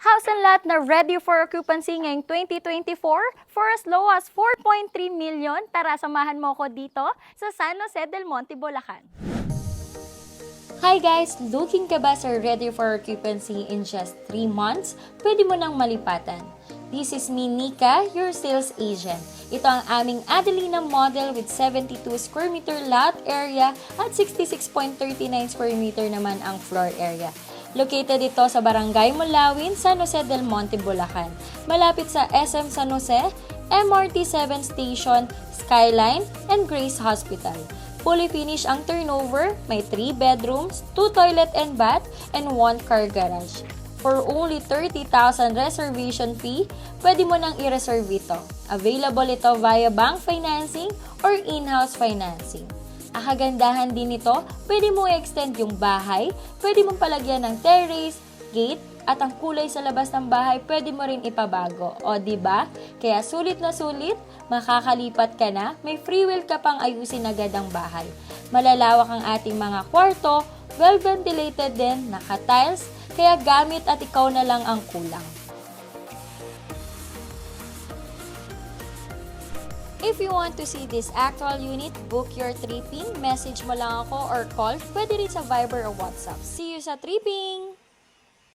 House and lot na ready for occupancy ngayong 2024 for as low as 4.3 million. Tara, samahan mo ko dito sa San Jose del Monte, Bulacan. Hi guys! Looking ka ba sa ready for occupancy in just 3 months? Pwede mo nang malipatan. This is me, Nika, your sales agent. Ito ang aming Adelina model with 72 square meter lot area at 66.39 square meter naman ang floor area. Located ito sa Barangay Mulawin, San Jose del Monte, Bulacan. Malapit sa SM San Jose, MRT 7 Station, Skyline, and Grace Hospital. Fully finished ang turnover, may 3 bedrooms, 2 toilet and bath, and 1 car garage. For only 30,000 reservation fee, pwede mo nang i-reserve ito. Available ito via bank financing or in-house financing. Ang kagandahan din nito, pwede mo i-extend yung bahay, pwede mong palagyan ng terrace, gate, at ang kulay sa labas ng bahay pwede mo rin ipabago. O diba? Kaya sulit na sulit, makakalipat ka na, may free will ka pang ayusin agad ang bahay. Malalawak ang ating mga kwarto, well ventilated din, naka-tiles, kaya gamit at ikaw na lang ang kulang. If you want to see this actual unit, book your tripping, message mo lang ako or call, pwede rin sa Viber or WhatsApp. See you sa tripping!